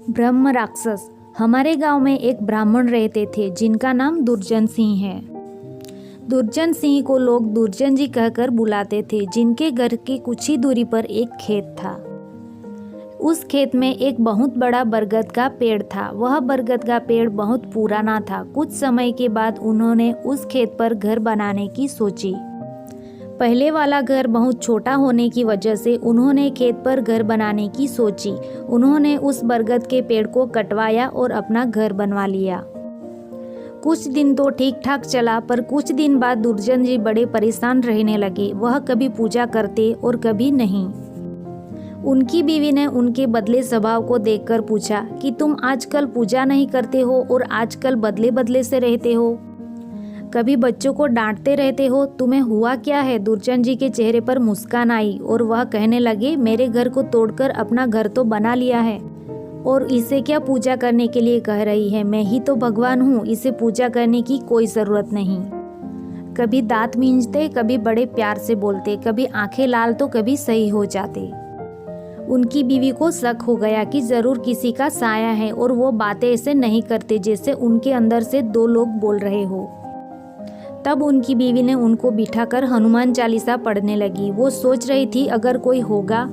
ब्रह्म राक्षस। हमारे गांव में एक ब्राह्मण रहते थे जिनका नाम दुर्जन सिंह है। दुर्जन सिंह को लोग दुर्जन जी कहकर बुलाते थे। जिनके घर की कुछ ही दूरी पर एक खेत था। उस खेत में एक बहुत बड़ा बरगद का पेड़ था। वह बरगद का पेड़ बहुत पुराना था। कुछ समय के बाद उन्होंने उस खेत पर घर बनाने की सोची। पहले वाला घर बहुत छोटा होने की वजह से उन्होंने खेत पर घर बनाने की सोची। उन्होंने उस बरगद के पेड़ को कटवाया और अपना घर बनवा लिया। कुछ दिन तो ठीक ठाक चला, पर कुछ दिन बाद दुर्जन जी बड़े परेशान रहने लगे। वह कभी पूजा करते और कभी नहीं। उनकी बीवी ने उनके बदले स्वभाव को देखकर पूछा कि तुम आजकल पूजा नहीं करते हो और आजकल बदले बदले से रहते हो। कभी बच्चों को डांटते रहते हो, तुम्हें हुआ क्या है? दुर्जन जी के चेहरे पर मुस्कान आई और वह कहने लगे, मेरे घर को तोड़कर अपना घर तो बना लिया है और इसे क्या पूजा करने के लिए कह रही है? मैं ही तो भगवान हूँ, इसे पूजा करने की कोई ज़रूरत नहीं। कभी दांत मींचते, कभी बड़े प्यार से बोलते, कभी आंखें लाल तो कभी सही हो जाते। उनकी बीवी को शक हो गया कि जरूर किसी का साया है और वो बातें ऐसे नहीं करते जैसे उनके अंदर से दो लोग बोल रहे हो। तब उनकी बीवी ने उनको बिठाकर हनुमान चालीसा पढ़ने लगी। वो सोच रही थी अगर कोई होगा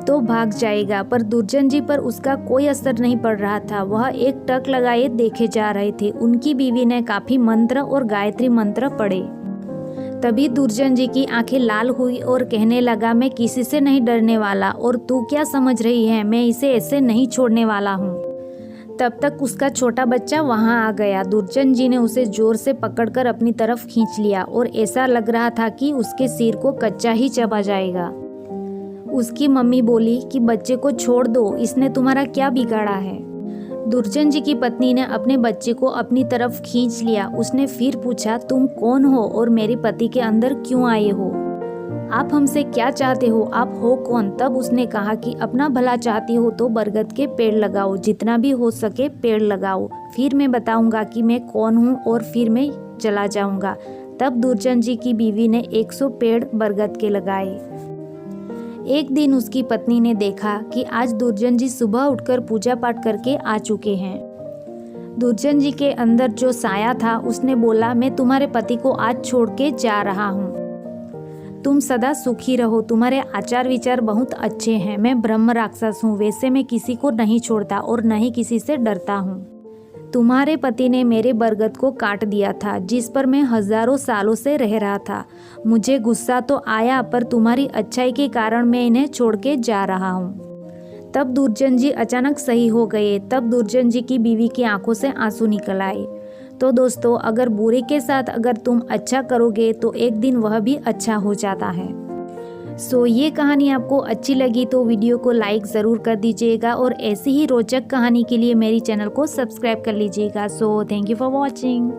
तो भाग जाएगा, पर दुर्जन जी पर उसका कोई असर नहीं पड़ रहा था। वह एक टक लगाए देखे जा रहे थे। उनकी बीवी ने काफी मंत्र और गायत्री मंत्र पढ़े। तभी दुर्जन जी की आंखें लाल हुई और कहने लगा, मैं किसी से नहीं डरने वाला और तू क्या समझ रही है, मैं इसे ऐसे नहीं छोड़ने वाला हूँ। तब तक उसका छोटा बच्चा वहां आ गया। दुर्जन जी ने उसे जोर से पकड़कर अपनी तरफ खींच लिया और ऐसा लग रहा था कि उसके सिर को कच्चा ही चबा जाएगा। उसकी मम्मी बोली कि बच्चे को छोड़ दो, इसने तुम्हारा क्या बिगाड़ा है? दुर्जन जी की पत्नी ने अपने बच्चे को अपनी तरफ खींच लिया। उसने फिर पूछा, तुम कौन हो और मेरे पति के अंदर क्यों आए हो? आप हमसे क्या चाहते हो? आप हो कौन? तब उसने कहा कि अपना भला चाहती हो तो बरगद के पेड़ लगाओ, जितना भी हो सके पेड़ लगाओ, फिर मैं बताऊंगा कि मैं कौन हूँ और फिर मैं चला जाऊंगा। तब दुर्जन जी की बीवी ने 100 पेड़ बरगद के लगाए। एक दिन उसकी पत्नी ने देखा कि आज दुर्जन जी सुबह उठकर पूजा पाठ करके आ चुके हैं। दुर्जन जी के अंदर जो साया था उसने बोला, मैं तुम्हारे पति को आज छोड़ के जा रहा हूँ। तुम सदा सुखी रहो, तुम्हारे आचार विचार बहुत अच्छे हैं। मैं ब्रह्म राक्षस हूँ, वैसे मैं किसी को नहीं छोड़ता और न ही किसी से डरता हूँ। तुम्हारे पति ने मेरे बरगद को काट दिया था जिस पर मैं हजारों सालों से रह रहा था। मुझे गुस्सा तो आया, पर तुम्हारी अच्छाई के कारण मैं इन्हें छोड़ के जा रहा हूँ। तब दुर्जन जी अचानक सही हो गए। तब दुर्जन जी की बीवी की आंखों से आंसू निकल आए। तो दोस्तों, अगर बुरे के साथ अगर तुम अच्छा करोगे तो एक दिन वह भी अच्छा हो जाता है। ये कहानी आपको अच्छी लगी तो वीडियो को लाइक ज़रूर कर दीजिएगा और ऐसी ही रोचक कहानी के लिए मेरी चैनल को सब्सक्राइब कर लीजिएगा। Thank you for watching.